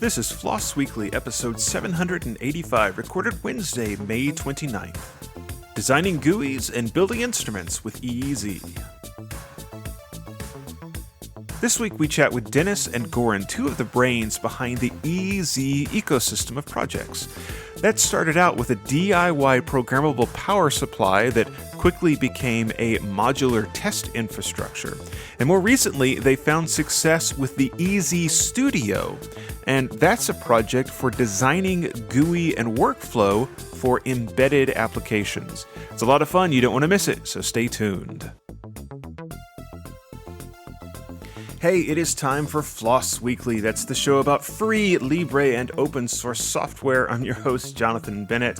This is FLOSS Weekly, episode 785, recorded Wednesday, May 29th. Designing GUIs and building instruments with EEZ. This week we chat with Dennis and Goran, two of the brains behind the EEZ ecosystem of projects. That started out with a DIY programmable power supply that quickly became a modular test infrastructure. And more recently, they found success with the EEZ Studio. And that's a project for designing GUI and workflow for embedded applications. It's a lot of fun. You don't want to miss it, so stay tuned. Hey, it is time for FLOSS Weekly. That's the show about free, Libre, and open source software. I'm your host, Jonathan Bennett.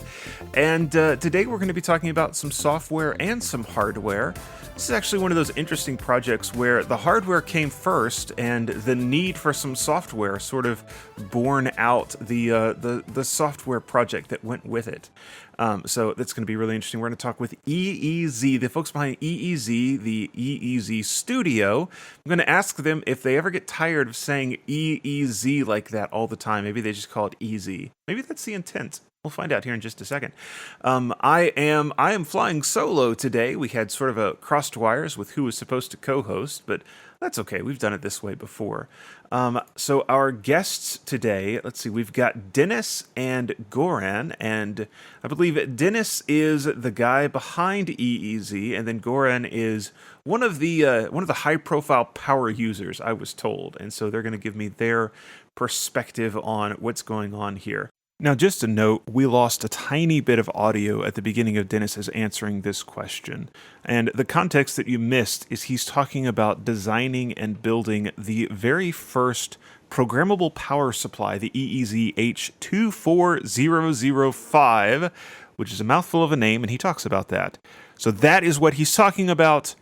And today we're going to be talking about some software and some hardware. This is actually one of those interesting projects where the hardware came first and the need for some software sort of borne out the software project that went with it. So that's going to be really interesting. We're going to talk with EEZ, the folks behind EEZ, the EEZ Studio. I'm going to ask them if they ever get tired of saying EEZ like that all the time. Maybe they just call it EZ. Maybe that's the intent. We'll find out here in just a second. I am flying solo today. We had sort of a crossed wires with who was supposed to co-host, but that's okay. We've done it this way before. So our guests today, let's see, we've got Dennis and Goran, and I believe Dennis is the guy behind EEZ, and then Goran is one of the high-profile power users, I was told, and so they're going to give me their perspective on what's going on here. Now, just a note, we lost a tiny bit of audio at the beginning of Dennis's answering this question. And the context that you missed is he's talking about designing and building the very first programmable power supply, the EEZ H24005, which is a mouthful of a name, and he talks about that. So that is what he's talking about,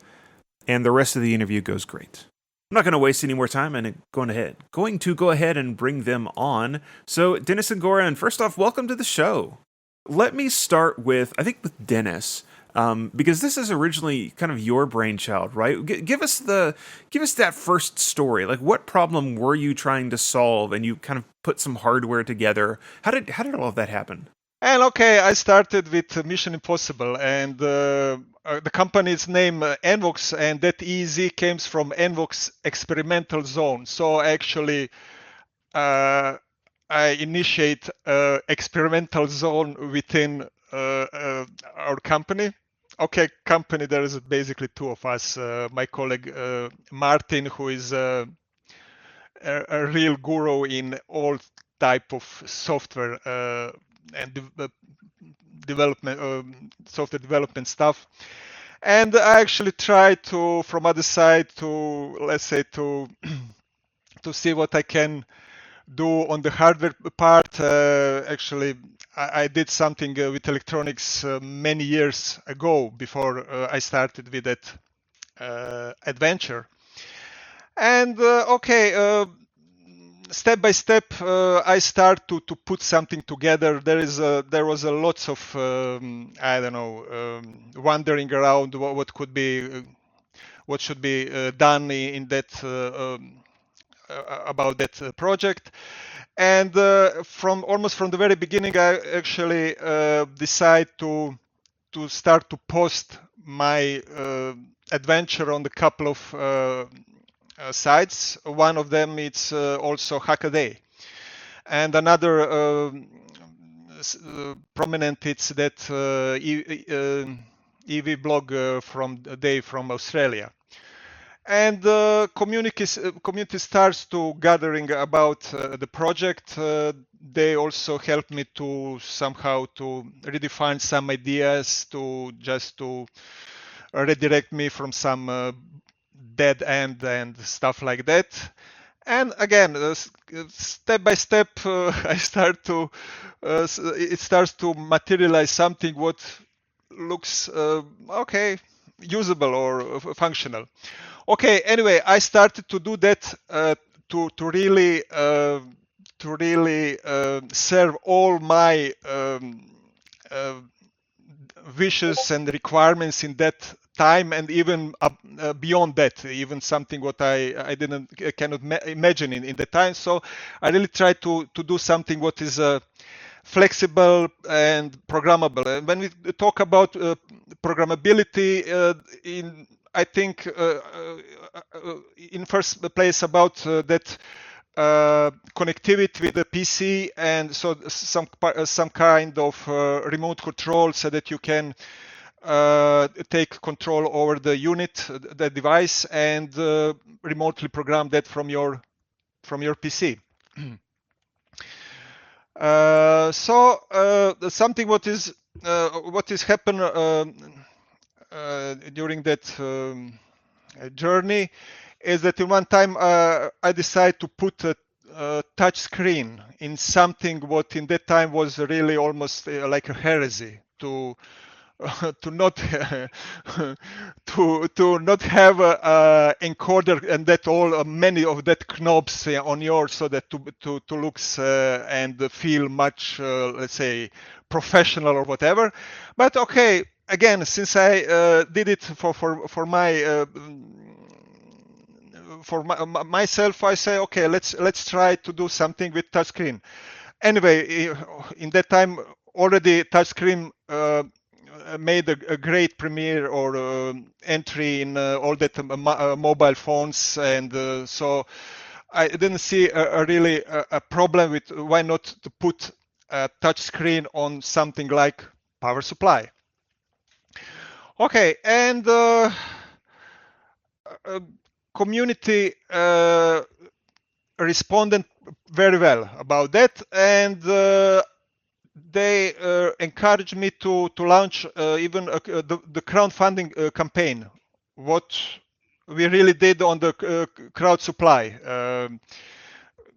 and the rest of the interview goes great. I'm not going to waste any more time and going to go ahead and bring them on. So Dennis and Goran, first off, welcome to the show. Let me start with Dennis, because this is originally kind of your brainchild, right? Give us that first story. Like, what problem were you trying to solve, and you kind of put some hardware together? How did all of that happen? And okay, I started with Mission Impossible, and the company's name NVOX, and that EEZ came from NVOX Experimental Zone. So actually, I initiate experimental zone within our company. Okay, company. There is basically two of us. My colleague Martin, who is a real guru in all type of software. And software development stuff, and I actually try to, from other side, to see what I can do on the hardware part. Actually, I did something with electronics many years ago before I started with that adventure. And step by step, I start to put something together. There was a lots of wandering around what should be done in that about that project. And from the very beginning, I actually decide to start to post my adventure on the couple of sites. One of them it's also Hackaday, and another prominent it's that EV blog from Australia. And community starts to gathering about the project. They also help me to somehow to redefine some ideas, to redirect me from some dead end and stuff like that. And again, step by step, it starts to materialize something what looks usable or functional. Okay, anyway, I started to do that to really serve all my wishes and requirements in that time, and even beyond that, even something what I cannot imagine in the time. So I really try to do something what is flexible and programmable. And when we talk about programmability, I think in first place about that connectivity with the PC, and so some kind of remote control, so that you can take control over the unit, the device, and remotely program that from your PC. Something what is happened during that journey is that in one time I decided to put a touch screen in something what in that time was really almost like a heresy to not to not have a encoder and that all many of that knobs on yours, so that to looks and feel much let's say professional or whatever. But okay, again, since I did it for myself, I say okay, let's try to do something with touchscreen. Anyway, in that time already touchscreen made a great premiere or entry in all that mobile phones, and so I didn't see really a problem with why not to put a touch screen on something like power supply. Okay, and community responded very well about that, and they encouraged me to launch even the crowdfunding campaign, what we really did on the crowd supply.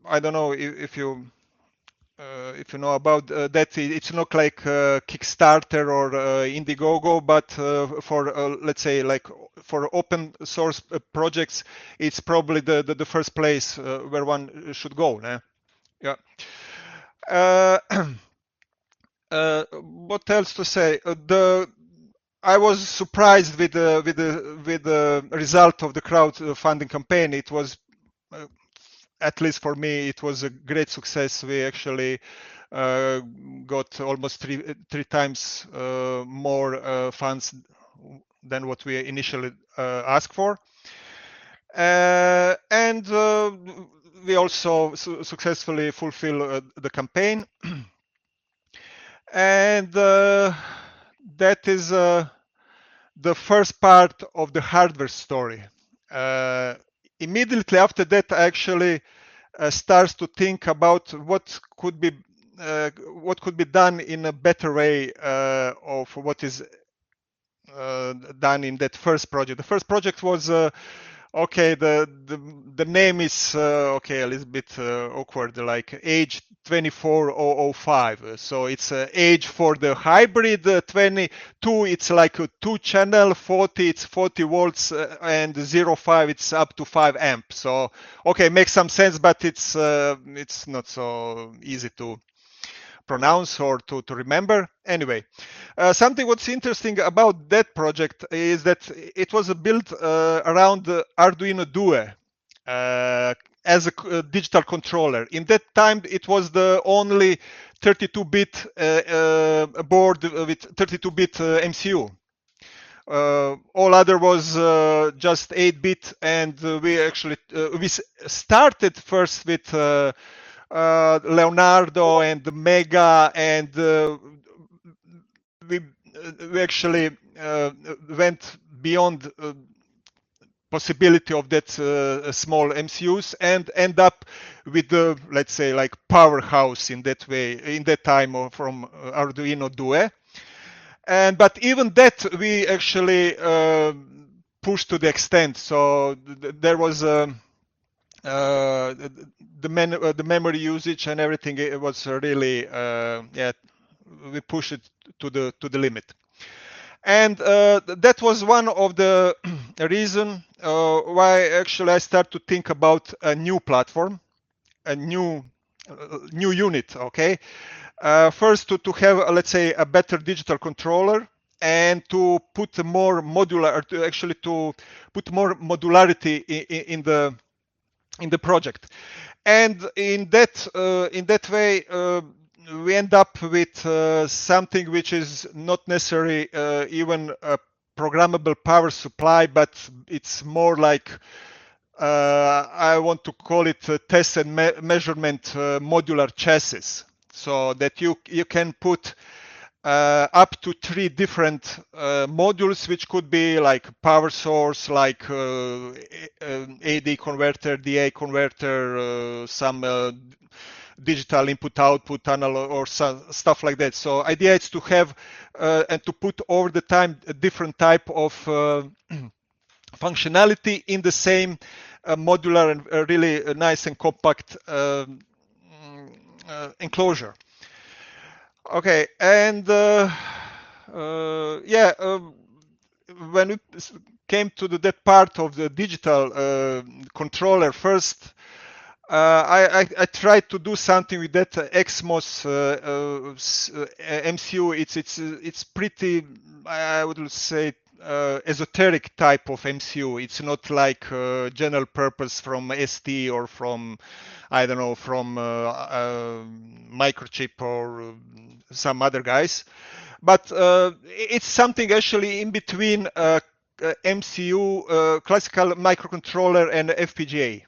I don't know if you know about that. It's not like Kickstarter or Indiegogo, but for let's say like for open source projects, it's probably the first place where one should go. Yeah. What else to say? I was surprised with the result of the crowdfunding campaign. It was, at least for me, it was a great success. We actually got almost three times more funds than what we initially asked for, and we also successfully fulfill the campaign. And that is the first part of the hardware story. Immediately after that, I actually starts to think about what could be done in a better way of what is done in that first project. The first project was okay. The name is okay, a little bit awkward, like age 24005. So it's age for the hybrid. 22 it's like a 2-channel, 40 it's 40 volts, and 05 it's up to 5 amp. So okay, makes some sense, but it's not so easy to pronounce or to remember. Anyway, something what's interesting about that project is that it was built around the Arduino Due as a digital controller. In that time, it was the only 32-bit board with 32-bit MCU. All other was just 8-bit, and we actually we started first with Leonardo and Mega, and we actually went beyond possibility of that small MCUs and end up with the, let's say, like powerhouse in that way, in that time from Arduino Due. And but even that we actually pushed to the extent. So there was the memory usage and everything. It was really yeah, we pushed it to the limit. And that was one of the reason why actually I start to think about a new platform, a new unit. Okay, first to have let's say a better digital controller, and to put more modular, to put more modularity in the project. And in that way, we end up with something which is not necessarily even a programmable power supply, but it's more like I want to call it a test and measurement modular chassis, so that you can put up to 3 different modules, which could be like power source, like AD converter, DA converter, some digital input output analog or stuff like that. So idea is to have and to put over the time a different type of functionality in the same modular and really nice and compact enclosure. Okay, and when it came to that part of the digital controller first, I tried to do something with that XMOS MCU. It's pretty, I would say, esoteric type of MCU. It's not like general purpose from ST or from, I don't know, from Microchip or some other guys. But it's something actually in between MCU, classical microcontroller, and FPGA.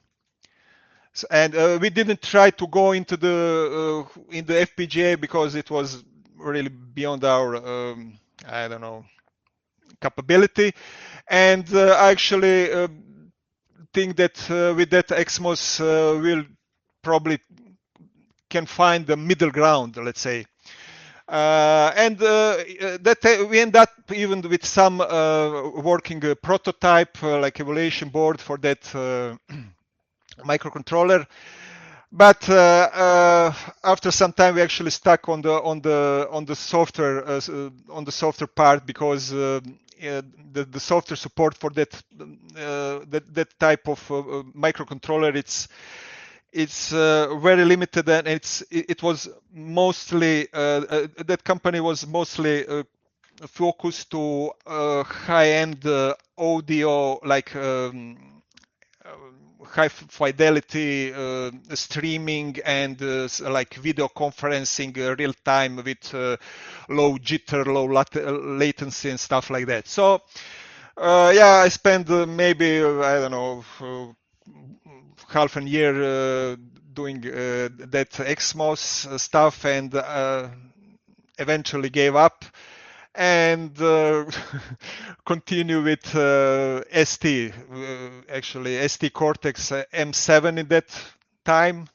And we didn't try to go into the FPGA because it was really beyond our I don't know, capability. And I actually think that with that XMOS we'll probably can find the middle ground, let's say. And that we end up even with some working prototype, like evaluation board for that microcontroller. But after some time, we actually stuck on the software part, because the software support for that type of microcontroller, it's very limited, and it was mostly that company was mostly focused to high-end audio, like high fidelity streaming and like video conferencing real time with low jitter, low latency and stuff like that. So yeah, I spent maybe I don't know half a year doing that XMOS stuff, and eventually gave up and continue with ST. Actually, ST Cortex M7 in that time.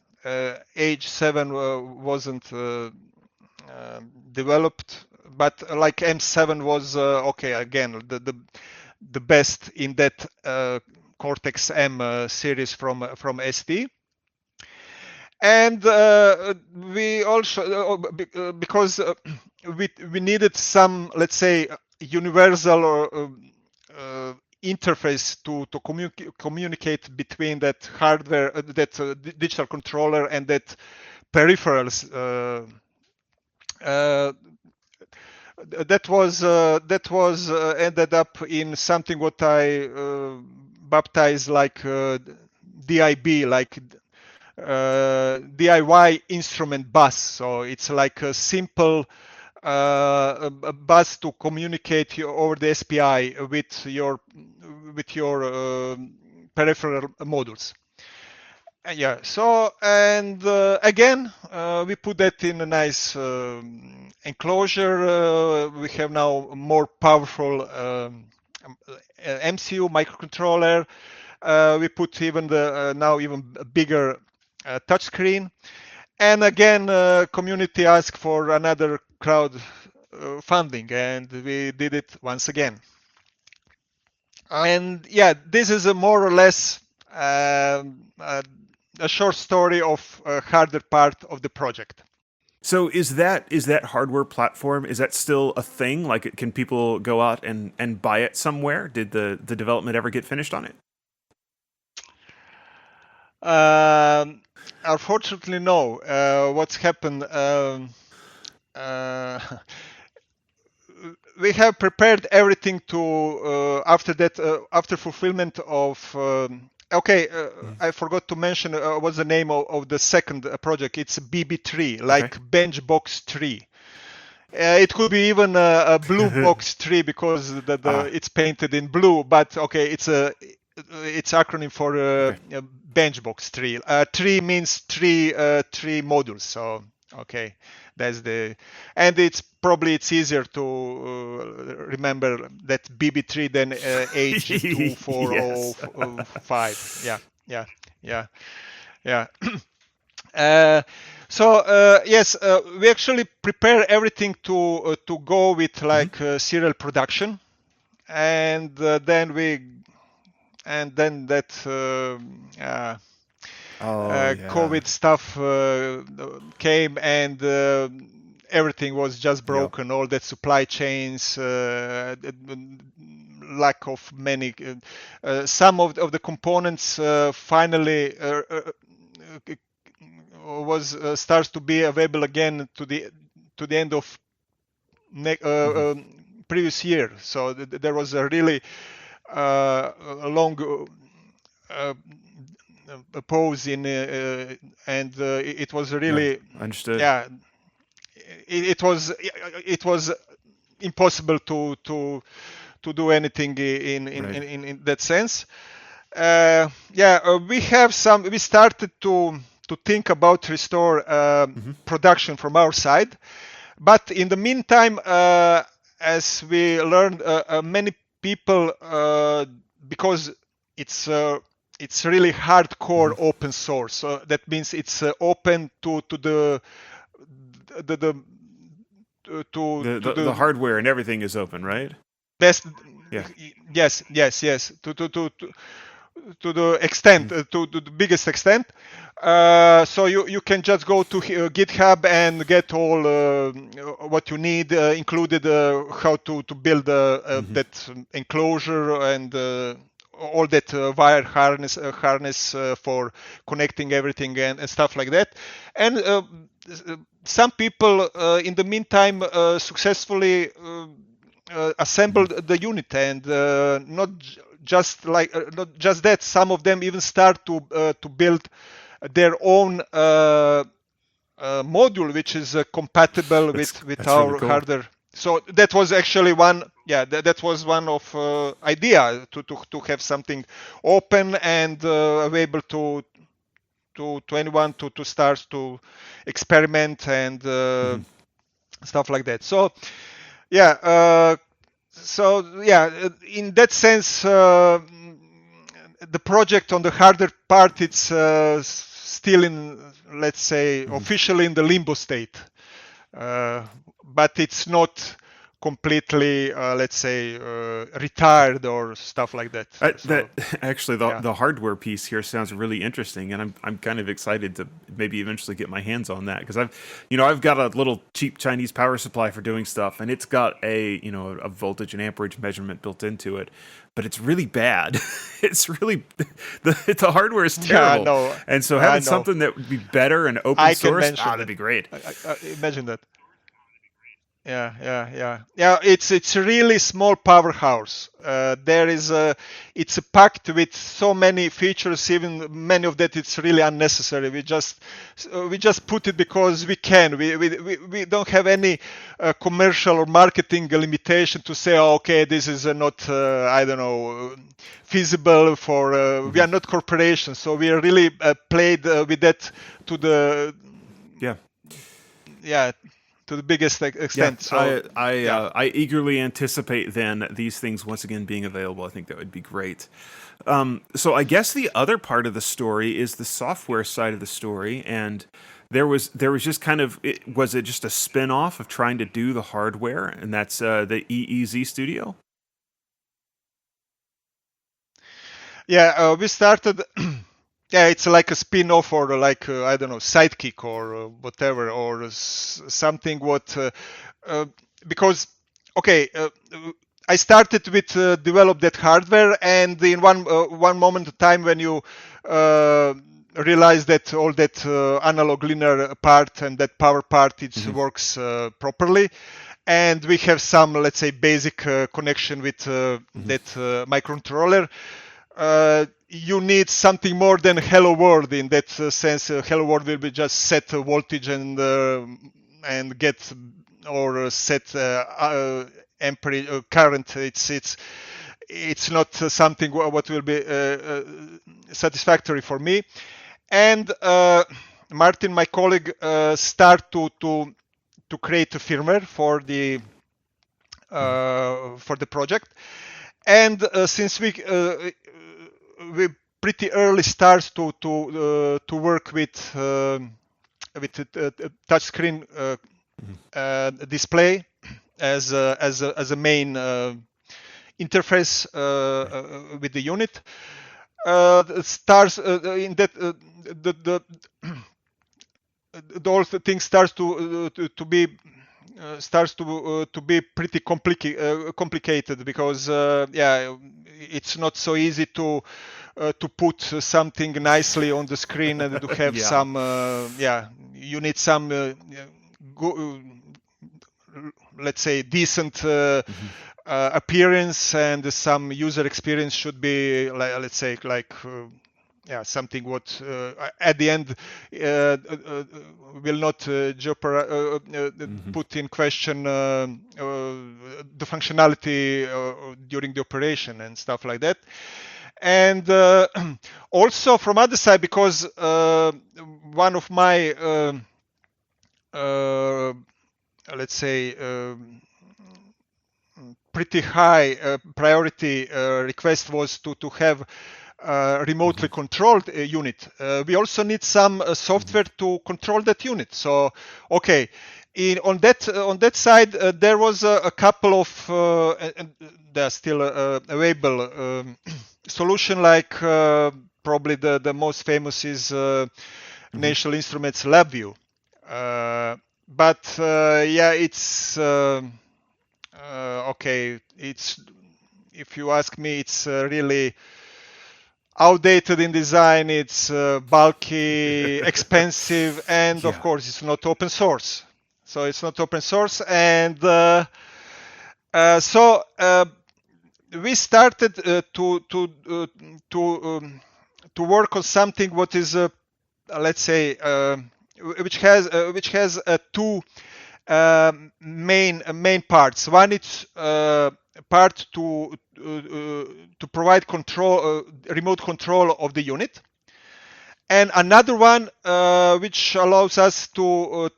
Age 7 wasn't developed, but like M7 was okay. Again, the best in that Cortex M series from ST. And we also because we needed some, let's say, universal or interface to communicate between that hardware, that digital controller, and that peripherals. That was ended up in something what I baptized like DIB, like DIY instrument bus. So it's like a simple a bus to communicate over the SPI with your peripheral modules. Yeah. So, and again, we put that in a nice enclosure. We have now a more powerful MCU microcontroller. We put even the now even bigger touchscreen. And again, community asked for another crowd funding, and we did it once again. And yeah, this is a more or less a short story of a harder part of the project. So is that hardware platform, is that still a thing? Like, can people go out and buy it somewhere? Did the development ever get finished on it? Unfortunately, no. What's happened? we have prepared everything to after that after fulfillment of I forgot to mention what's the name of the second project. It's BB3, like bench box tree. It could be even a blue box tree because it's painted in blue, but it's acronym for bench box tree. Tree means three modules, so that's and it's easier to remember that BB3 than H2405. Yeah. Yes, we actually prepare everything to go with like serial production, and then that COVID stuff came, and everything was just broken. All that supply chains, lack of many, some of the components finally starts to be available again to the end of previous year. So there was a really a long pause in and it was really understood. Yeah, it was impossible to do anything in that sense. We started to think about restore production from our side, but in the meantime, as we learned, many people, because it's really hardcore open source, so that means it's open to the hardware and everything is open, right? Best. Yes. To the extent, to the biggest extent. So you can just go to GitHub and get all what you need, included how to build that enclosure and all that wire harness for connecting everything and stuff like that. And some people in the meantime successfully assembled the unit, and not just that, some of them even start to build their own module which is compatible with our really cool. hardware. So that was actually one of idea to have something open and available to anyone to start to experiment and stuff like that. So in that sense, the project on the hardware part, it's still in, let's say, officially in the limbo state, but it's not completely, let's say, retired or stuff like that. Actually, the hardware piece here sounds really interesting, and I'm kind of excited to maybe eventually get my hands on that, because I've got a little cheap Chinese power supply for doing stuff, and it's got a voltage and amperage measurement built into it, but it's really bad. It's really the hardware is terrible. Yeah, I know. And so having something that would be better and open source, that'd be great. Imagine that. Yeah. It's a really small powerhouse. It's packed with so many features. Even many of that it's really unnecessary. We just put it because we can. We don't have any commercial or marketing limitation to say, this is not feasible for. We are not corporations, so we really played with that to the. Yeah. To the biggest extent. I eagerly anticipate then these things once again being available. I think that would be great. So I guess the other part of the story is the software side of the story, and there was just kind of was it just a spin-off of trying to do the hardware, and that's the EEZ Studio? Yeah, we started. Yeah, it's like a spin-off or like sidekick or whatever, or something. Because I started with develop that hardware, and in one moment of time when you realize that all that analog linear part and that power part works properly, and we have some, let's say, basic connection with that microcontroller. You need something more than hello world in that sense. Hello world will be just set voltage and get or set ampere current. It's not something what will be satisfactory for me. And Martin, my colleague, start to create a firmware for the project. And since we pretty early start to work with touchscreen display as a main interface with the unit. Starts in that the whole thing starts to be pretty complicated, because it's not so easy to put something nicely on the screen and to have some you need some let's say decent appearance, and some user experience should be let's say something what at the end will not put in question the functionality during the operation and stuff like that. And also from other side, because one of my let's say pretty high priority request was to have remotely controlled unit. We also need some software to control that unit. So, okay, on that side, there was a couple of and they're still available solution. Like probably the most famous is National Instruments LabVIEW. But it's okay. It's, if you ask me, it's really outdated in design. It's bulky, expensive, and of course, it's not open source. So it's not open source, and so we started to work on something what is let's say which has two main parts. One is part to provide control, remote control of the unit, and another one which allows us to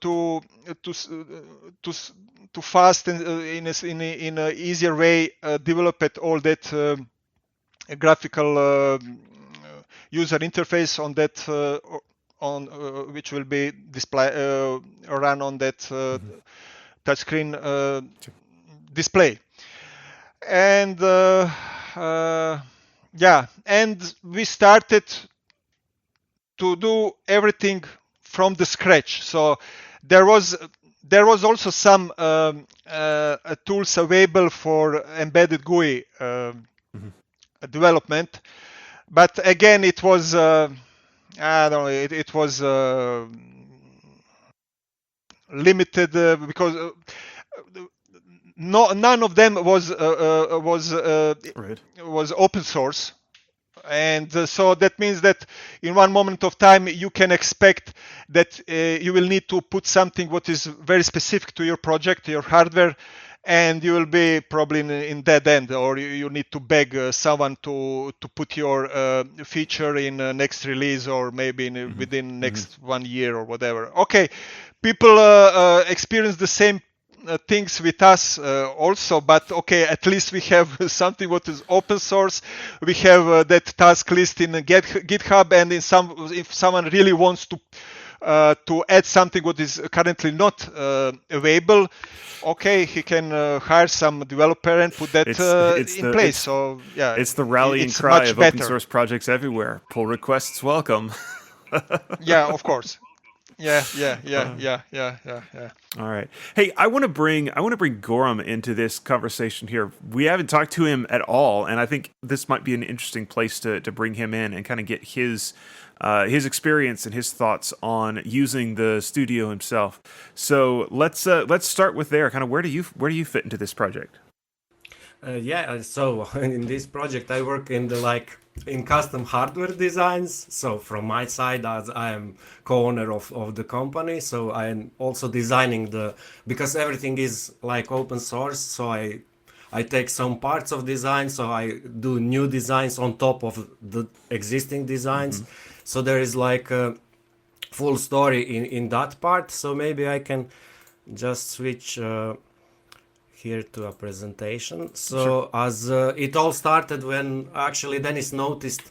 fast in a easier way develop it all that graphical user interface on that on which will be display run on that touchscreen display. And and we started to do everything from the scratch. So there was also some tools available for embedded GUI development, but again it was I don't know, it was limited because none of them was open source. And so that means that in one moment of time you can expect that you will need to put something what is very specific to your project, your hardware, and you will be probably in dead end, or you need to beg someone to put your feature in next release, or maybe within next 1 year or whatever. Okay, people experience the same things with us also, but okay, at least we have something what is open source. We have that task list in GitHub, and if someone really wants to add something what is currently not available, okay, he can hire some developer and put that in place. So yeah, it's the rallying cry of open source projects everywhere. Pull requests welcome. Yeah, of course. Yeah. All right. Hey, I want to bring Gorham into this conversation here. We haven't talked to him at all, and I think this might be an interesting place to bring him in and kind of get his experience and his thoughts on using the studio himself. So let's start with there. Kind of where do you fit into this project? So in this project I work in the in custom hardware designs. So from my side, as I am co-owner of the company, so I am also designing because everything is like open source. So I take some parts of design, so I do new designs on top of the existing designs. So there is like a full story in that part. So maybe I can just switch here to a presentation. So Sure. as it all started when actually Dennis noticed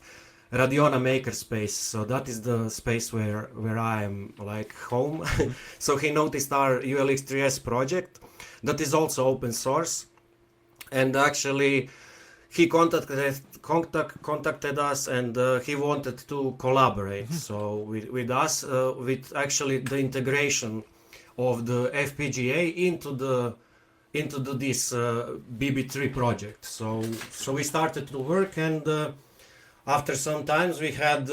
Radiona Makerspace. So that is the space where I am like home. So he noticed our ULX3S project that is also open source, and actually he contacted us, and he wanted to collaborate. So with us, with actually the integration of the FPGA into this BB3 project. So we started to work, and after some times we had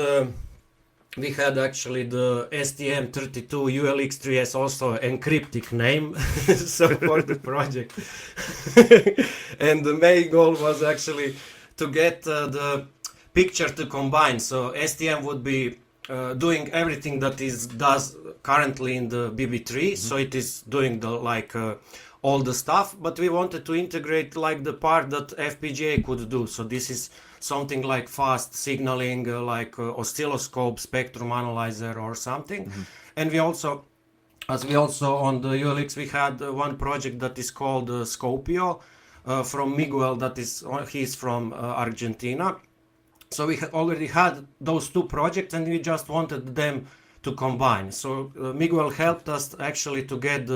actually the STM32 ULX3S, also encryptic name, so for the project. And the main goal was actually to get the picture to combine. So STM would be doing everything that is does currently in the BB3. So it is doing the all the stuff, but we wanted to integrate like the part that FPGA could do. So this is something like fast signaling, oscilloscope, spectrum analyzer or something. And we also on the ULX, we had one project that is called Scopio from Miguel, he's from Argentina. So we already had those two projects, and we just wanted them to combine. So Miguel helped us actually to get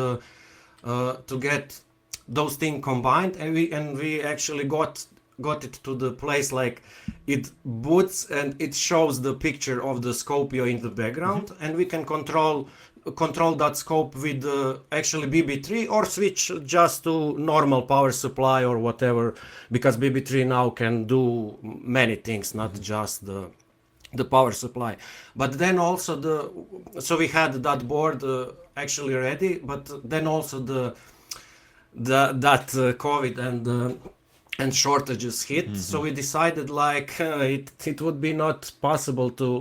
those things combined, and we actually got it to the place like it boots and it shows the picture of the Scopio in the background, and we can control that scope with actually BB3, or switch just to normal power supply or whatever, because BB3 now can do many things, not just the power supply. But then also so we had that board actually ready, but then also that COVID and shortages hit. So we decided it would be not possible to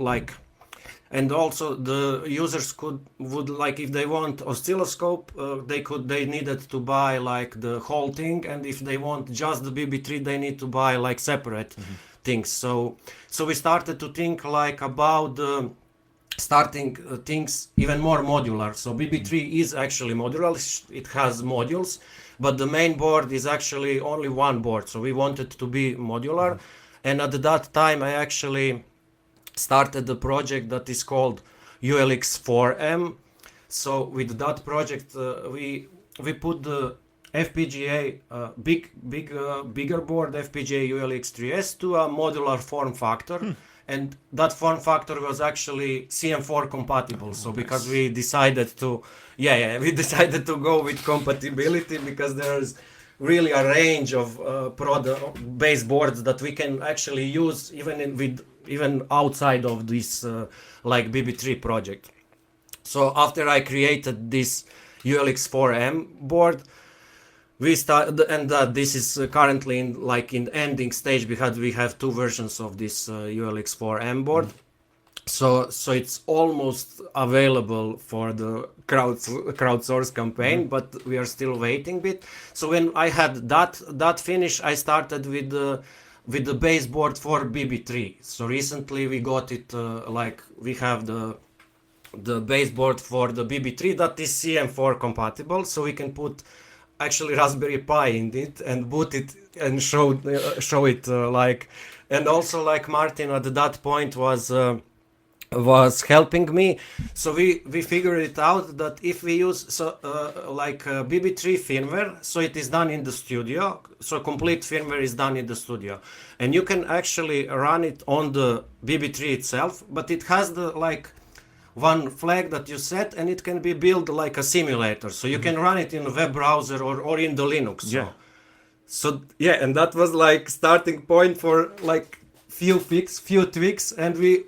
and also the users would if they want oscilloscope, they needed to buy the whole thing, and if they want just the BB3, they need to buy separate things. So we started to think about starting things even more modular. So BB3 is actually modular. It has modules, but the main board is actually only one board. So we wanted to be modular. And at that time, I actually started the project that is called ULX4M. So with that project, we put the FPGA, bigger board FPGA ULX3S to a modular form factor. And that form factor was actually CM4 compatible. So because we decided to, we decided to go with compatibility, because there's really a range of base boards that we can actually use even outside of this BB3 project. So after I created this ULX4M board, we started, and this is currently in ending stage, because we have two versions of this ULX4M board. So it's almost available for the crowdsource campaign, but we are still waiting a bit. So when I had that finished, I started with the base board for BB3. So recently we got it we have the base board for the BB3 that is CM4 compatible, so we can put actually Raspberry Pi in it and boot it and show it and also Martin at that point was helping me. So we figured it out that if we use BB3 firmware, so it is done in the studio, so complete firmware is done in the studio, and you can actually run it on the BB3 itself, but it has the one flag that you set, and it can be built like a simulator. So you can run it in a web browser or in the Linux. Yeah. So yeah, and that was like starting point for like few tweaks, and we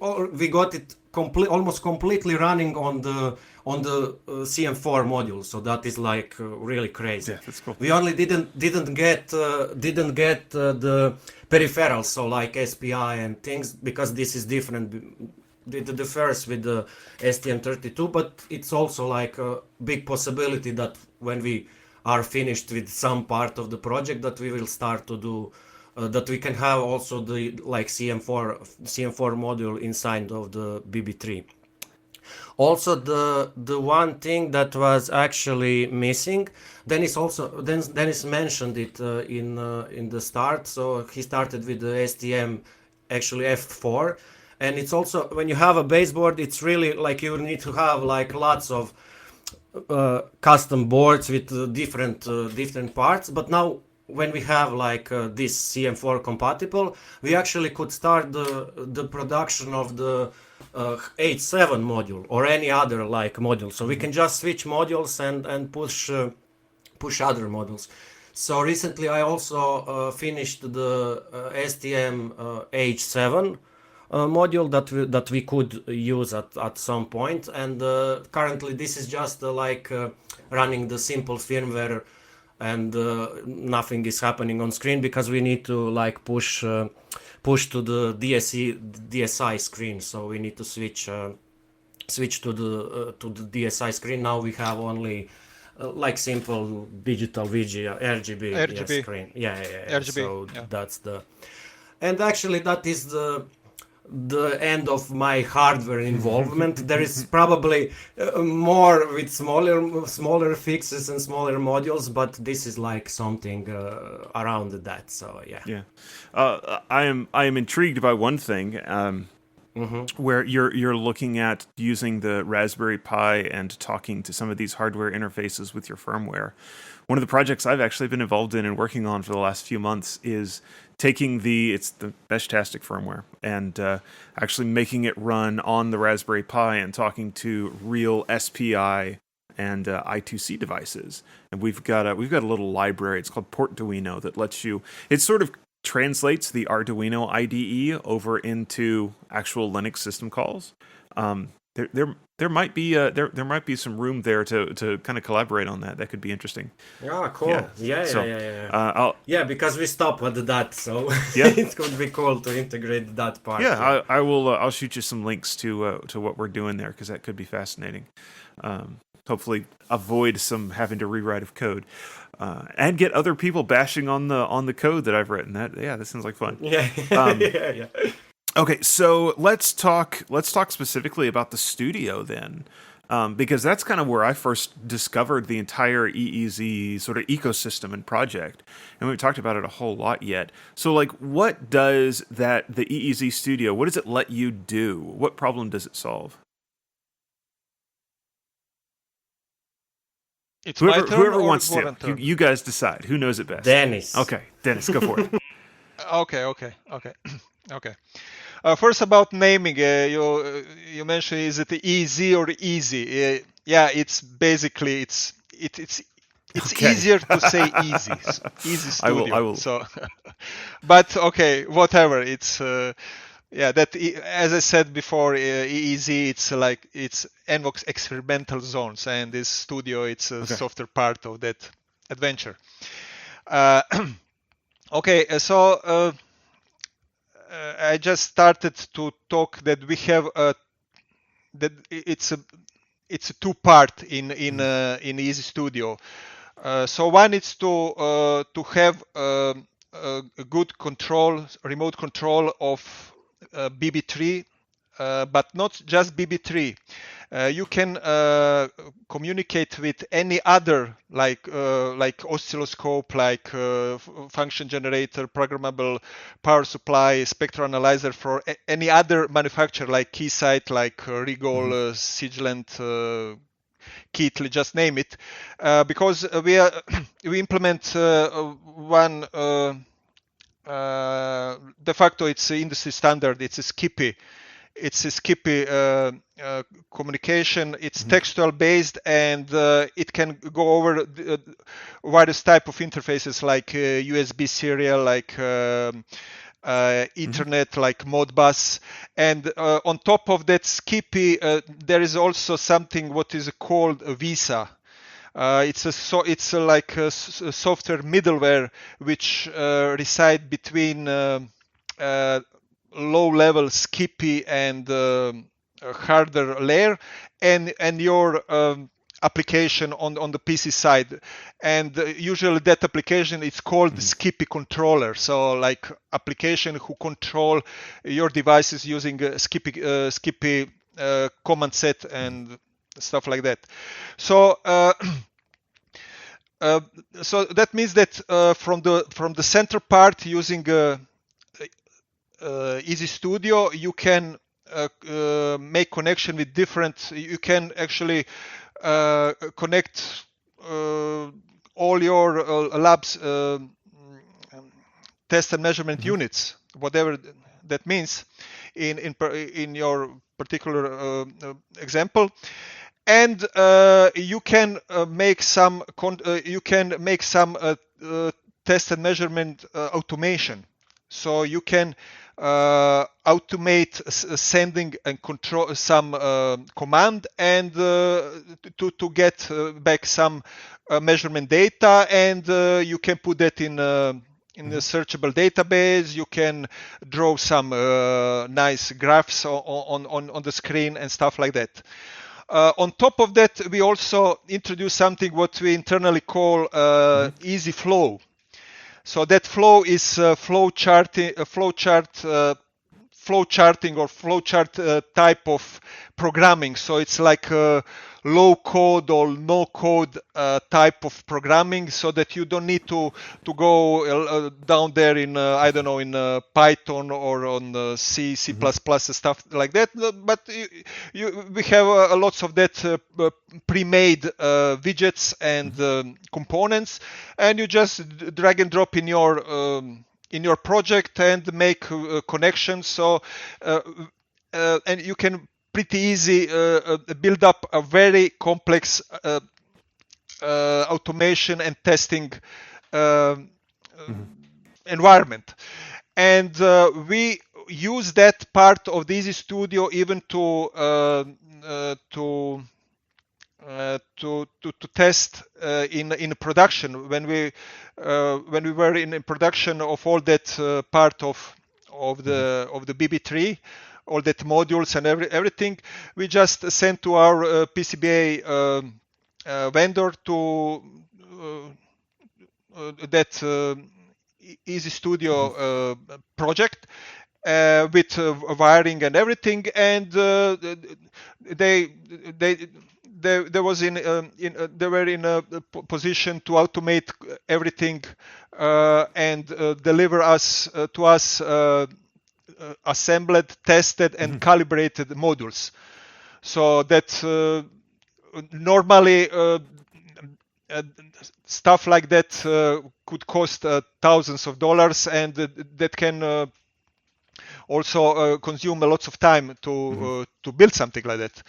got it almost completely running on the CM4 module. So that is like really crazy. Yeah, that's cool. We only didn't get the peripherals, so like SPI and things, because this is different. The first with the STM32, but it's also like a big possibility that when we are finished with some part of the project, that we will start to do that we can have also the like CM4 module inside of the BB3. Also, the one thing that was actually missing, Dennis mentioned it in the start. So he started with the STM actually F4, and it's also, when you have a baseboard, it's really like you need to have like lots of custom boards with different parts. But now when we have like this CM4 compatible, we actually could start the production of the H7 module or any other like module. So we can just switch modules and push other modules. So recently I also finished the STM H7 module that we could use at some point, and currently this is just like running the simple firmware, and nothing is happening on screen because we need to like push to the DSI screen. So we need to switch to the DSI screen. Now we have only like simple digital VGA RGB. RGB. Screen. Yeah. RGB. So that's and actually that is the end of my hardware involvement. There is probably more with smaller fixes and smaller modules, but this is like something around that. So yeah. I am intrigued by one thing, where you're looking at using the Raspberry Pi and talking to some of these hardware interfaces with your firmware. One of the projects I've actually been involved in and working on for the last few months is taking the Meshtastic firmware and actually making it run on the Raspberry Pi and talking to real SPI and I2C devices. And we've got a little library. It's called Portduino that lets you. It sort of translates the Arduino IDE over into actual Linux system calls. There might be some room there to kind of collaborate on that. That could be interesting. Yeah, cool. Yeah. Because we stopped at that, so it could be cool to integrate that part. Yeah, I will. I'll shoot you some links to what we're doing there, because that could be fascinating. Hopefully, avoid some having to rewrite of code, and get other people bashing on the code that I've written. That sounds like fun. Yeah. Yeah. Okay, so let's talk specifically about the studio then, because that's kind of where I first discovered the entire EEZ sort of ecosystem and project, and we've talked about it a whole lot yet. So, like, what does the EEZ Studio? What does it let you do? What problem does it solve? It's whoever wants to. You guys decide. Who knows it best? Dennis. Okay, Dennis, go for it. Okay. First, about naming, you mentioned, is it EZ or easy? It's basically it's Okay. easier to say easy. EEZ Studio. I will. So, but okay, whatever. It's as I said before, EEZ, it's NVOX experimental zones, and this studio, it's a softer part of that adventure. So I just started to talk that we have that it's a two-part in EEZ Studio. So one is to have a good remote control of BB3, but not just BB3. You can communicate with any other, like oscilloscope, like function generator, programmable power supply, spectral analyzer for any other manufacturer, like Keysight, like Rigol, Sigelant, Keithley, just name it, because we implement one de facto, it's industry standard. It's a Skippy. it's a Skippy communication. It's textual based, and it can go over various type of interfaces like USB serial, like Ethernet, like Modbus, and on top of that Skippy, there is also something what is called a Visa. It's like a software middleware which reside between low-level Skippy and harder layer, and your application on the PC side. And usually that application is called Skippy controller. So like application who control your devices using Skippy command set and stuff like that. So so that means that from the center part using EEZ Studio, you can make connection with different. You can actually connect all your labs test and measurement units, whatever that means, in your particular example. And you can make some test and measurement automation. So you can automate sending and control some command, and to get back some measurement data, and you can put that in a searchable database. You can draw some nice graphs on the screen and stuff like that. On top of that, we also introduce something what we internally call EEZ Flow. So that flow is flowcharting or flowchart type of programming. So it's like a low code or no code type of programming, so that you don't need to go down there in I don't know, in Python or on C, C++, stuff like that. But we have lots of that pre-made widgets and components, and you just drag and drop in your project and make connections. So and you can pretty easy build up a very complex automation and testing environment. And we use that part of the EEZ Studio even to test in production. When we were in production of all that part of the BB3, all that modules and everything, we just sent to our PCBA vendor to that EEZ Studio project with wiring and everything, and they were in a position to automate everything and deliver to us assembled, tested, and calibrated modules. So that normally stuff like that could cost thousands of dollars, and that can also consume a lot of time to build something like that.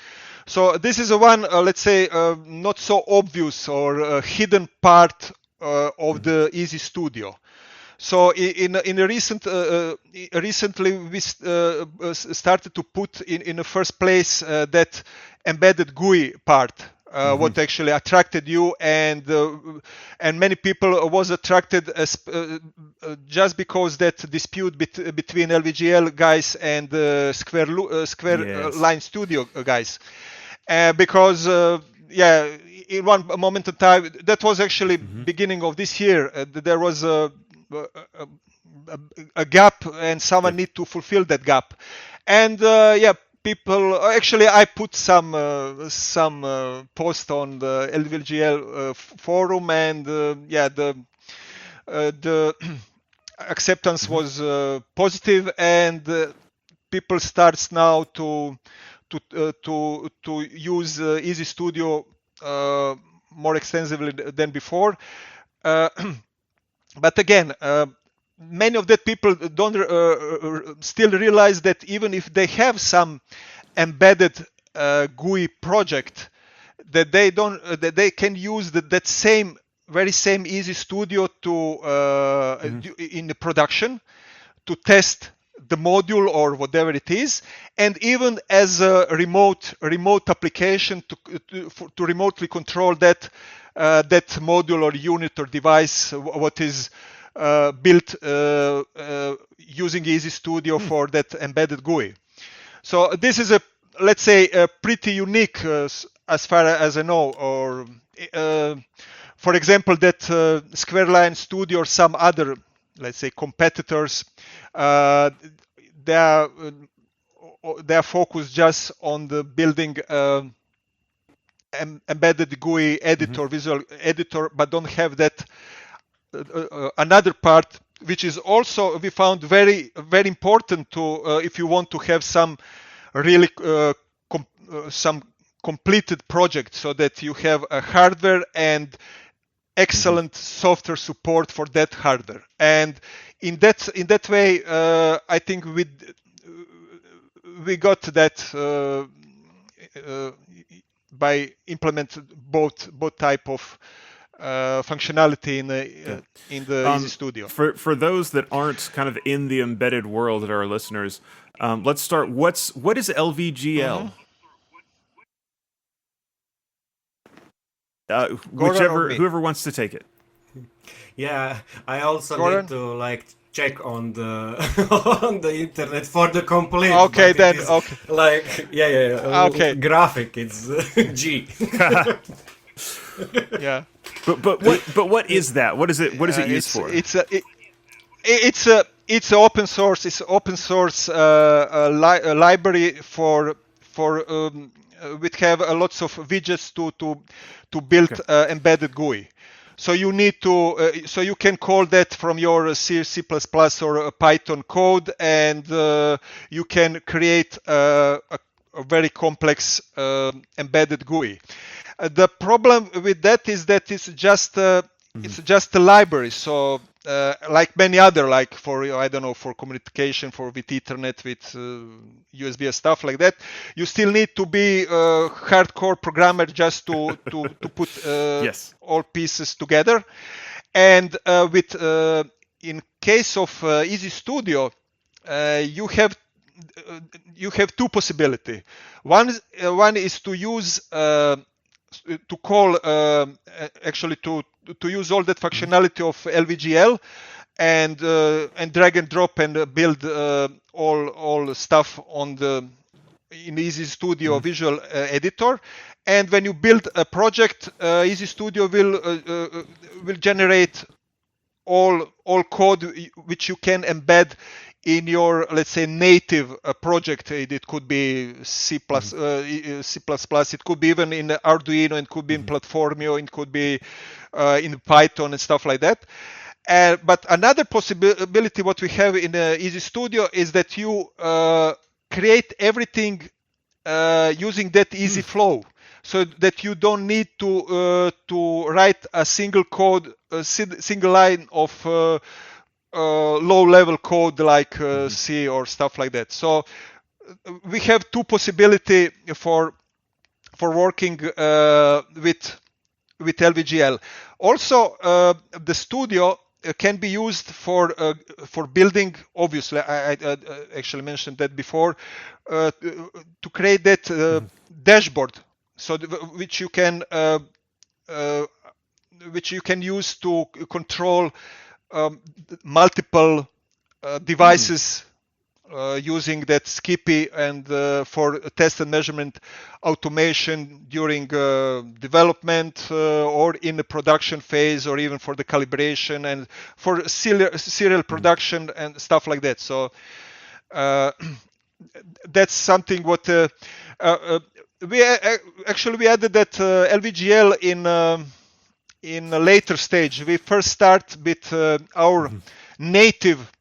So this is a one, let's say, not so obvious or hidden part of the EEZ Studio. So recently we started to put in the first place that embedded GUI part. What actually attracted you, and many people was attracted just because that dispute between LVGL guys and Square Line Studio guys, because in one moment in time, that was actually beginning of this year, there was a gap, and someone need to fulfill that gap, and people actually, I put some post on the LVGL forum, and the acceptance was positive, and people starts now to use EEZ Studio more extensively than before. But again, many of that people don't still realize that even if they have some embedded GUI project, that they can use that very same EEZ Studio in the production to test the module or whatever it is, and even as a remote application to remotely control that module or unit or device what is built using EEZ Studio for that embedded GUI. So this is let's say a pretty unique as far as I know, or for example that Squareline Studio or some other, let's say, competitors, they are focused just on the building embedded GUI editor, visual editor, but don't have that another part, which is also we found very important to if you want to have some really some completed project, so that you have a hardware and excellent software support for that hardware. And in that way, I think we got that by implementing both type of functionality in the EEZ Studio. For those that aren't kind of in the embedded world that are our listeners, let's start. What is LVGL? Whoever wants to take it. Yeah, I also Goran? need to like check on the on the internet for the complete. Okay, but then it is okay. Like Okay. graphic. It's G. Yeah. But what is that? What is it used for? It's open source. It's open source library for which have lots of widgets to build embedded GUI. So you need to so you can call that from your C++ or Python code, and you can create a very complex embedded GUI. The problem with that is that it's just a library. So like many other, like for I don't know, for communication, with Ethernet, with USB and stuff like that, you still need to be a hardcore programmer just to put Yes. all pieces together. And with in case of EEZ Studio, you have two possibilities. One is to use to call actually to use all that functionality of LVGL and drag and drop and build all stuff in EEZ Studio Visual Editor. And when you build a project, EEZ Studio will generate all code which you can embed in your, let's say, native project. It could be C++, it could be even in Arduino, it could be in Platformio, it could be in Python and stuff like that. But another possibility what we have in EEZ Studio is that you create everything using that easy flow, so that you don't need to write a single line of low-level code like C or stuff like that. So we have two possibilities for working with LVGL. Also, the studio can be used for building. Obviously, I actually mentioned that before, to create that dashboard, so which you can use to control multiple devices using that Skippy, and for test and measurement automation during development or in the production phase, or even for the calibration and for serial production and stuff like that. So that's something what we added that LVGL in a later stage. We first start with our native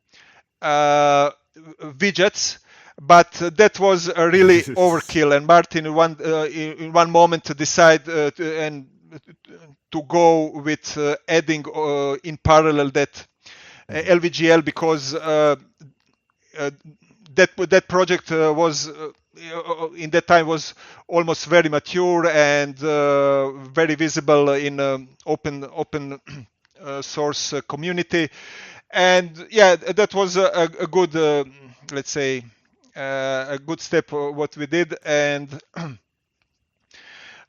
widgets, but that was really overkill. And Martin in one moment decided to go with adding in parallel that LVGL, because that project was in that time was almost very mature and very visible in open source community. And yeah, that was a good, let's say, a good step what we did. And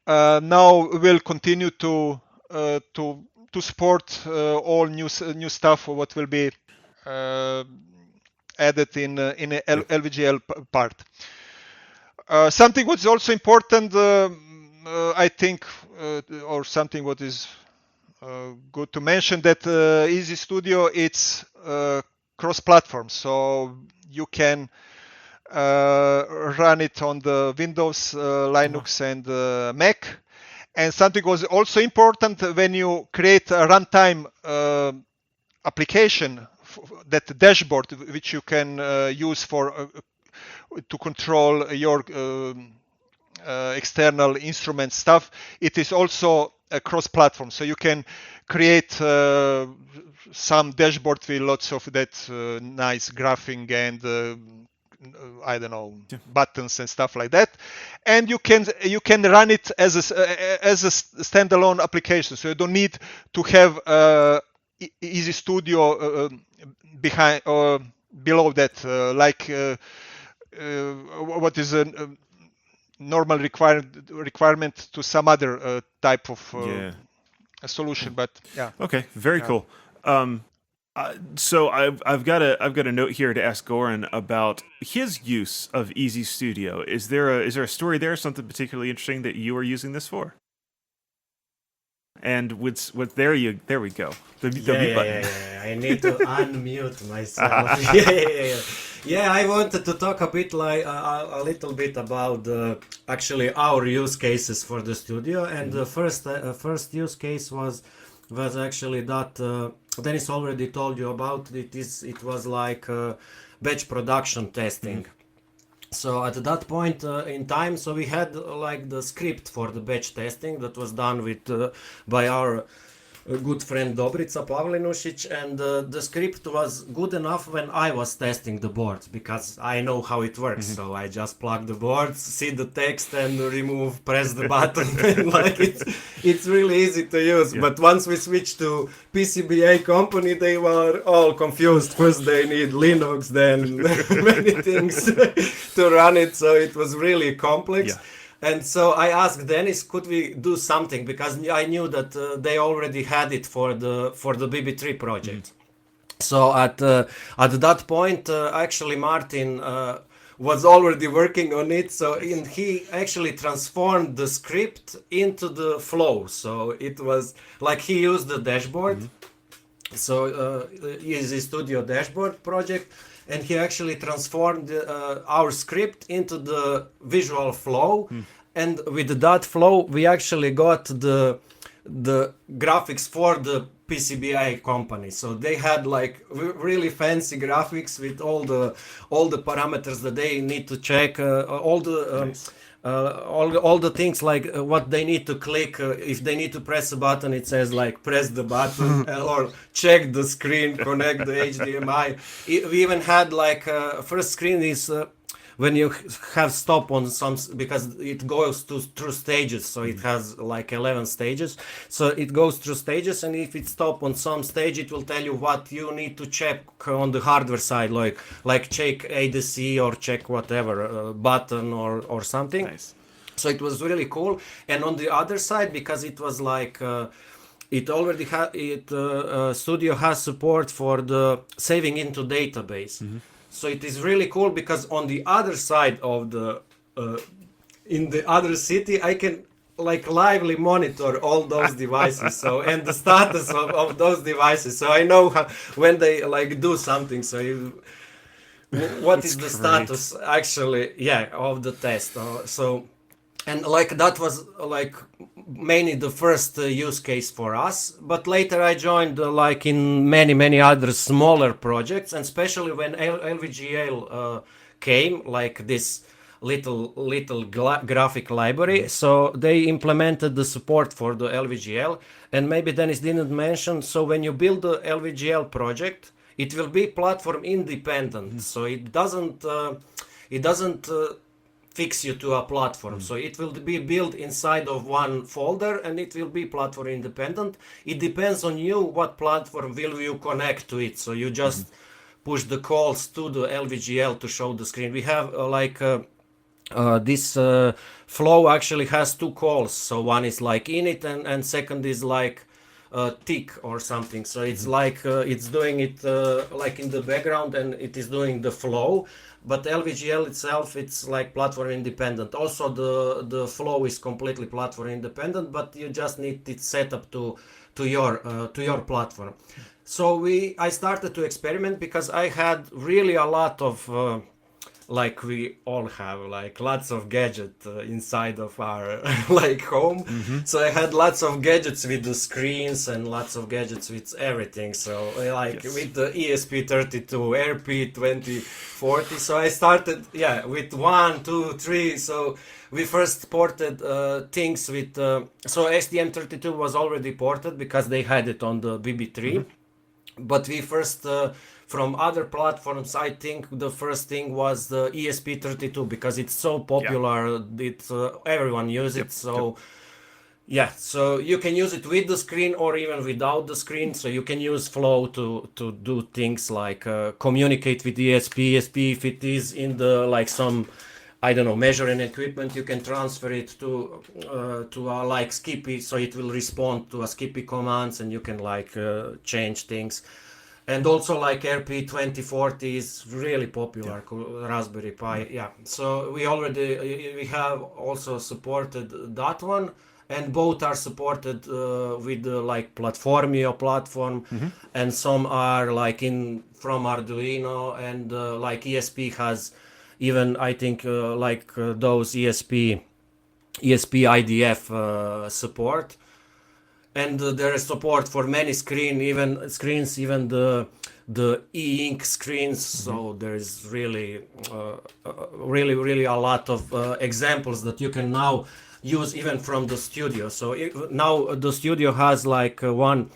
now we'll continue to support all new stuff what will be added in LVGL part. Something what's also important, I think, or something what is good to mention, that EEZ Studio, it's cross-platform, so you can run it on the Windows, Linux, and Mac. And something was also important, when you create a runtime application, that dashboard which you can use for to control your external instrument stuff, it is also a cross-platform. So you can create some dashboard with lots of that nice graphing and I don't know, buttons and stuff like that, and you can run it as a standalone application. So you don't need to have EEZ Studio behind or below that, like what is a normal requirement to some other type of a solution. But yeah. Okay, very cool. So I've got a note here to ask Goran about his use of EEZ Studio. Is there a story there, something particularly interesting that you are using this for? And with there we go. The mute button. I need to unmute myself. Yeah. I wanted to talk a bit a little bit about actually our use cases for the studio. And the first use case was actually that Dennis already told you about. It was like batch production testing. So at that point in time, so we had like the script for the batch testing that was done by our good friend Dobrica Pavlinušić, and the script was good enough when I was testing the boards, because I know how it works. So I just plug the boards, see the text, and press the button, and like it's really easy to use. But once we switched to PCBA company, they were all confused. First they need Linux, then many things to run it, so it was really complex. And so I asked Dennis, could we do something, because I knew that they already had it for the BB3 project. So at that point, actually Martin was already working on it. So he actually transformed the script into the flow. So it was like he used the dashboard. So EEZ Studio dashboard project. And he actually transformed our script into the visual flow. And with that flow, we actually got the graphics for the PCBA company. So they had like really fancy graphics with all the parameters that they need to check, all the things like what they need to click. If they need to press a button, it says like press the button, or check the screen, connect the HDMI. We even had like first screen is when you have stop on some, because it goes through stages, so it has like 11 stages, so it goes through stages, and if it stop on some stage, it will tell you what you need to check on the hardware side, like check ADC or check whatever button or something. Nice. So it was really cool. And on the other side, because it was like it already had Studio has support for the saving into database. So it is really cool, because on the other side of in the other city, I can like lively monitor all those devices, so, and the status of those devices. So I know when they like do something. So what is the status actually, of the test. And like that was like mainly the first use case for us, but later I joined like in many other smaller projects, and especially when LVGL came, like this little graphic library. So they implemented the support for the LVGL, and maybe Dennis didn't mention, so when you build the LVGL project, it will be platform independent. So it doesn't fix you to a platform. So it will be built inside of one folder, and it will be platform independent. It depends on you what platform will you connect to it. So you just push the calls to the LVGL to show the screen. We have this flow actually has two calls. So one is like init, and second is like tick or something. So it's like it's doing it like in the background, and it is doing the flow. But LVGL itself, it's like platform independent. Also, the flow is completely platform independent, but you just need it set up to your platform. So I started to experiment because I had really a lot of like we all have like lots of gadgets inside of our like home. So I had lots of gadgets with the screens and lots of gadgets with everything. So like with the ESP32, RP2040. So I started with 1, 2, 3. So we first ported things with so STM32 was already ported because they had it on the BB3. But we first from other platforms, I think the first thing was the ESP32 because it's so popular. It's everyone uses it. So so you can use it with the screen or even without the screen. So you can use Flow to do things like communicate with ESP if it is in the like some, I don't know, measuring equipment. You can transfer it to like Skippy, so it will respond to a Skippy commands, and you can like change things. And also like RP2040 is really popular, Raspberry Pi. So we have also supported that one, and both are supported with the like Platformio platform, and some are like from Arduino, and like ESP has even I think like those ESP IDF support. And there is support for many screens, even the e-ink screens. So there is really a lot of examples that you can now use even from the studio. So now the studio has like one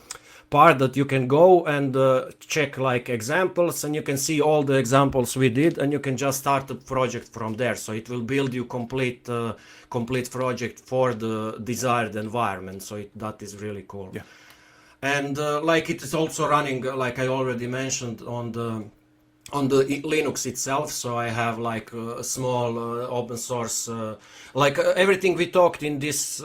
part that you can go and check like examples, and you can see all the examples we did, and you can just start a project from there. So it will build you complete project for the desired environment. So that is really cool. And like it is also running, like I already mentioned, on the Linux itself. So I have like a small open source, like everything we talked in this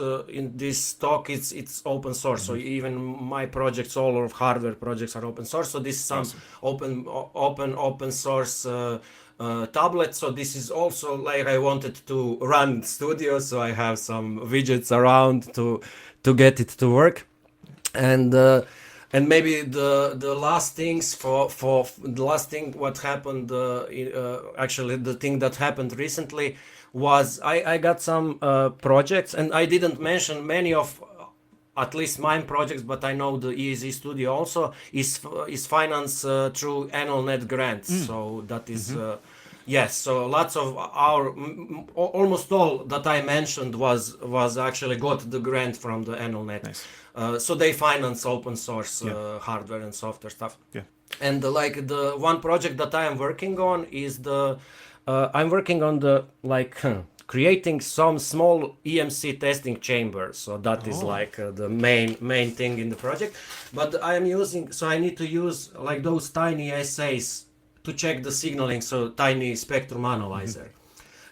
talk, it's open source. So even my projects, all of hardware projects are open source. So this is some open source tablet. So this is also like I wanted to run studio, so I have some widgets around to get it to work. And maybe the last things for the last thing what happened actually the thing that happened recently was I got some projects, and I didn't mention many of at least mine projects, but I know the EEZ Studio also is financed through annual net grants. So that is yes, so lots of our almost all that I mentioned was actually got the grant from the annual net. Nice. So they finance open source hardware and software stuff. And like the one project that I am working on is I'm working on the like creating some small EMC testing chambers. So that is like the main thing in the project. But I need to use like those tiny assays to check the signaling, so tiny spectrum analyzer.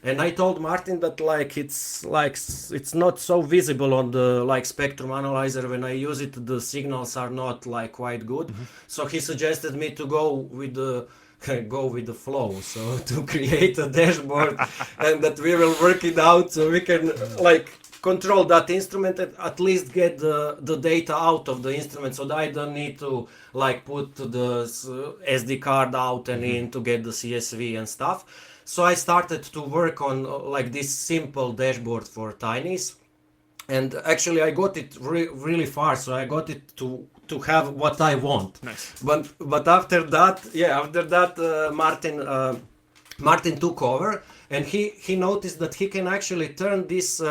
And I told Martin that it's not so visible on the like spectrum analyzer. When I use it, the signals are not like quite good. So he suggested me to go with the flow, so to create a dashboard and that we will work it out so we can like control that instrument and at least get the data out of the instrument, so that I don't need to like put the SD card out and in to get the CSV and stuff. So I started to work on like this simple dashboard for Tinies, and actually I got it really far. So I got it to have what I want. Nice. But after that, Martin took over, and he noticed that he can actually turn this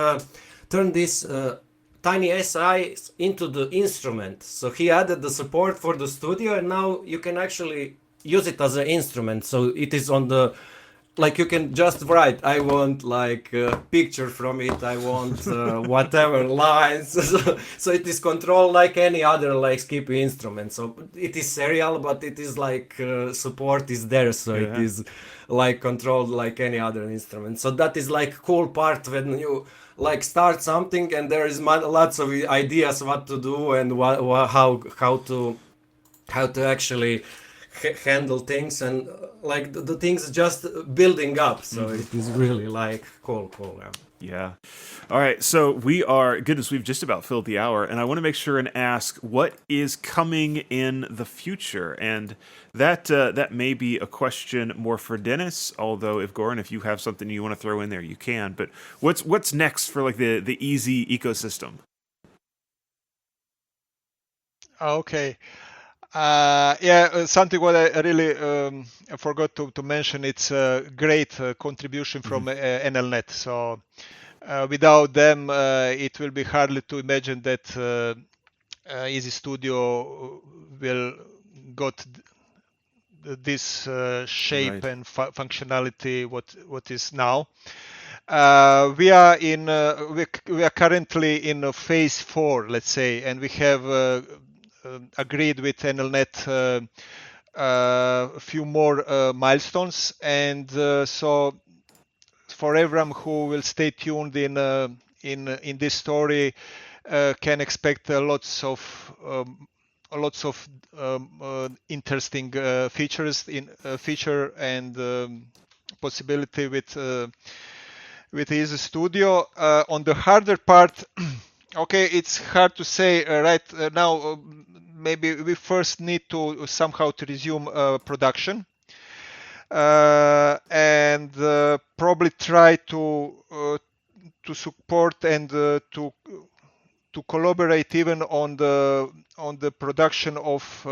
tiny SI into the instrument. So he added the support for the studio, and now you can actually use it as an instrument. So it is on the, like you can just write, I want like a picture from it, I want whatever lines. So it is controlled like any other like Skippy instrument. So it is serial, but it is like support is there, so it is like controlled like any other instrument. So that is like cool part when you like start something and there is lots of ideas what to do and how to actually handle things, and like the things just building up. So it is really like cool. Yeah. All right. So we've just about filled the hour, and I want to make sure and ask what is coming in the future, and that may be a question more for Dennis. Although, if Goran, if you have something you want to throw in there, you can. But what's next for like the EEZ ecosystem? Okay. Something what I really forgot to mention. It's a great contribution from NLNet. So without them, it will be hardly to imagine that EEZ Studio will got this shape and functionality what is now. We are currently in phase 4, let's say, and we have agreed with NLNet a few more milestones, and so for everyone who will stay tuned in this story, can expect lots of interesting feature and possibility with EEZ Studio. On the harder part, okay, it's hard to say right now. Maybe we first need to somehow to resume production, and probably try to support and to collaborate even on the production of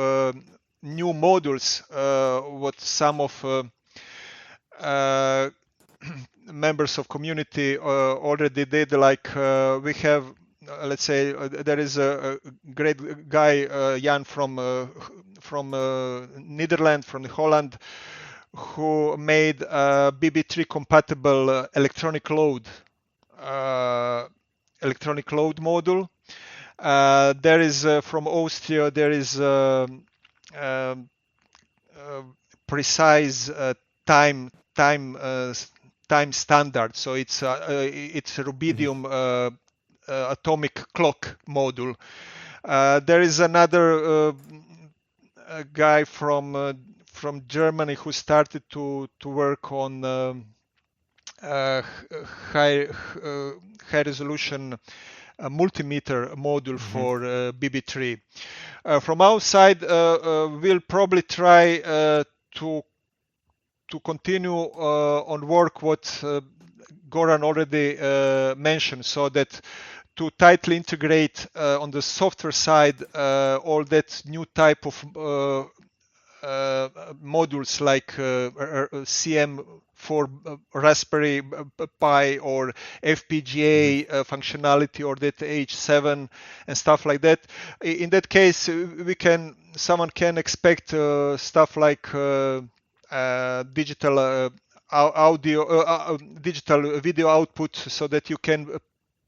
new modules. What some of members of community already did, like we have, let's say, there is a great guy, Jan from Netherlands, from Holland, who made a BB3 compatible electronic load module. There is from Austria, there is precise time standard. So it's rubidium atomic clock module. There is another guy from Germany who started to work on high resolution multimeter module for BB3. From our side, we'll probably try to continue on work what Goran already mentioned, so that to tightly integrate on the software side all that new type of modules like CM for Raspberry Pi or FPGA functionality, or that H7 and stuff like that. In that case, someone can expect stuff like digital audio, digital video output, so that you can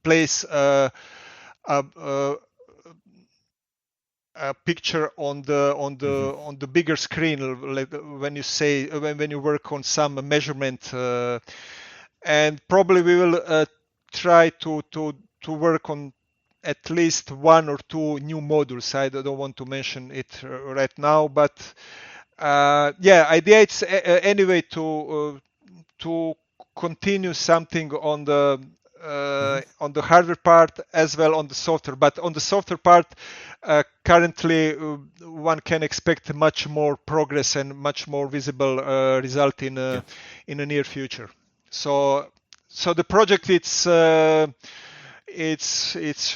place a picture on the bigger screen, like when you work on some measurement, and probably we will try to work on at least one or two new modules. I don't want to mention it right now, but idea it's anyway to continue something on the hardware part as well on the software. But on the software part, currently one can expect much more progress and much more visible result in the near future. So the project it's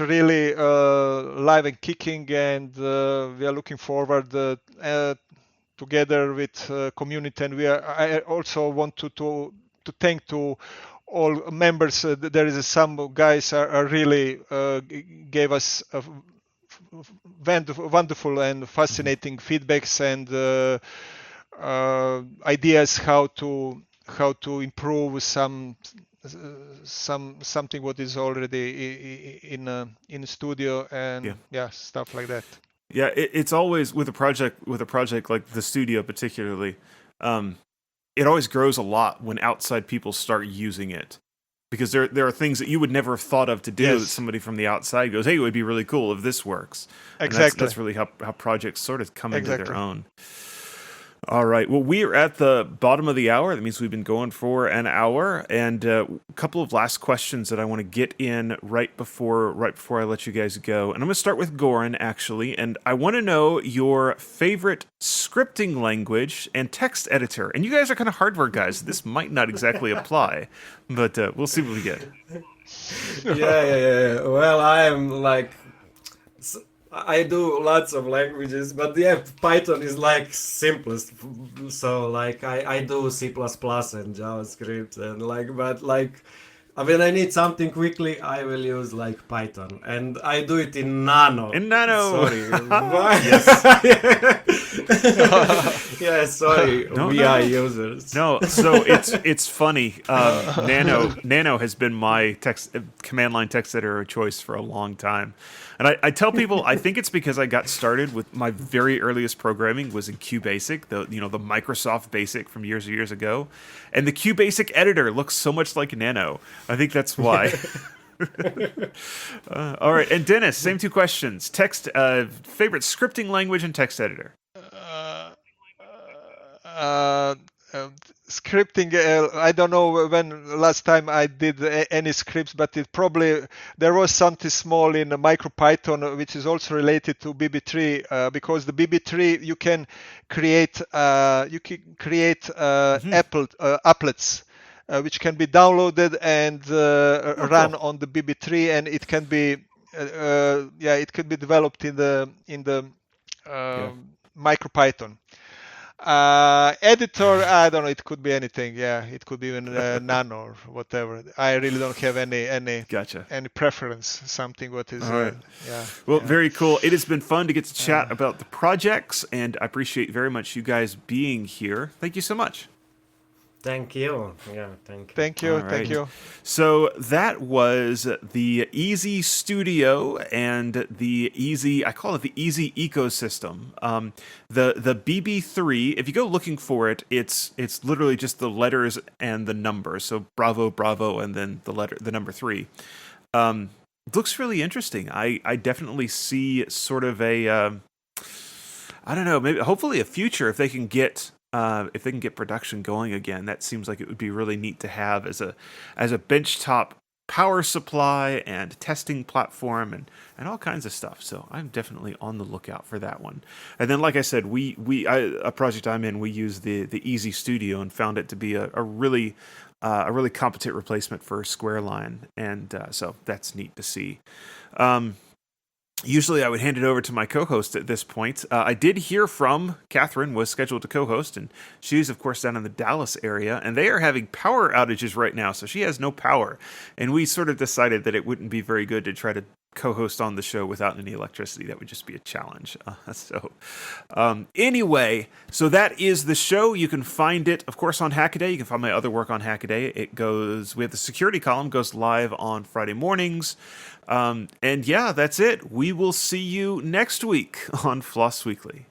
really live and kicking, and we are looking forward together with community, and I also want to thank to all members. There is some guys are really gave us wonderful and fascinating feedbacks, and ideas how to improve something what is already in studio, and stuff like that. Yeah, it's always with a project like the studio particularly. It always grows a lot when outside people start using it, because there are things that you would never have thought of to do that somebody from the outside goes, hey, it would be really cool if this works. Exactly. And that's really how projects sort of come into their own. All right. Well, we are at the bottom of the hour. That means we've been going for an hour, and a couple of last questions that I want to get in right before I let you guys go. And I'm going to start with Goran, actually, and I want to know your favorite scripting language and text editor. And you guys are kind of hardware guys. So this might not exactly apply, but we'll see what we get. Yeah. Well, I am like, I do lots of languages, but Python is like simplest. So like I do C++ and JavaScript and when I need something quickly, I will use like Python, and I do it in Nano. Sorry. Sorry, VI users. No, so it's funny. Nano has been my command line text editor of choice for a long time. And I tell people, I think it's because I got started with my very earliest programming was in QBasic, the Microsoft Basic from years and years ago, and the QBasic editor looks so much like Nano. I think that's why. All right, and Dennis, same two questions: favorite scripting language and text editor. Scripting, I don't know when last time I did any scripts, but there was something small in MicroPython which is also related to BB3, because the BB3 you can create applets which can be downloaded and run on the BB3, and it can be it could be developed in the MicroPython. Editor, I don't know, it could be anything. It could be even Nano or whatever. I really don't have any preference. Something what is all right. Very cool. It has been fun to get to chat about the projects, and I appreciate very much you guys being here. Thank you so much. Thank you. Thank you. Thank you. Right. Thank you. So that was the EEZ Studio and the EEZ, I call it the EEZ ecosystem. The BB3, if you go looking for it, it's literally just the letters and the numbers. So Bravo, and then the number 3. It looks really interesting. I definitely see sort of a, I don't know, maybe hopefully a future if they can get production going again. That seems like it would be really neat to have as a benchtop power supply and testing platform and all kinds of stuff. So I'm definitely on the lookout for that one. And then, like I said, a project I'm in, we use the EEZ Studio and found it to be a really competent replacement for Squareline, and so that's neat to see. Usually I would hand it over to my co-host at this point. I did hear from Catherine, was scheduled to co-host, and she's, of course, down in the Dallas area, and they are having power outages right now, so she has no power. And we sort of decided that it wouldn't be very good to try to co-host on the show without any electricity. That would just be a challenge. Anyway, so that is the show. You can find it, of course, on Hackaday. You can find my other work on Hackaday. We have the security column, goes live on Friday mornings. And that's it. We will see you next week on Floss Weekly.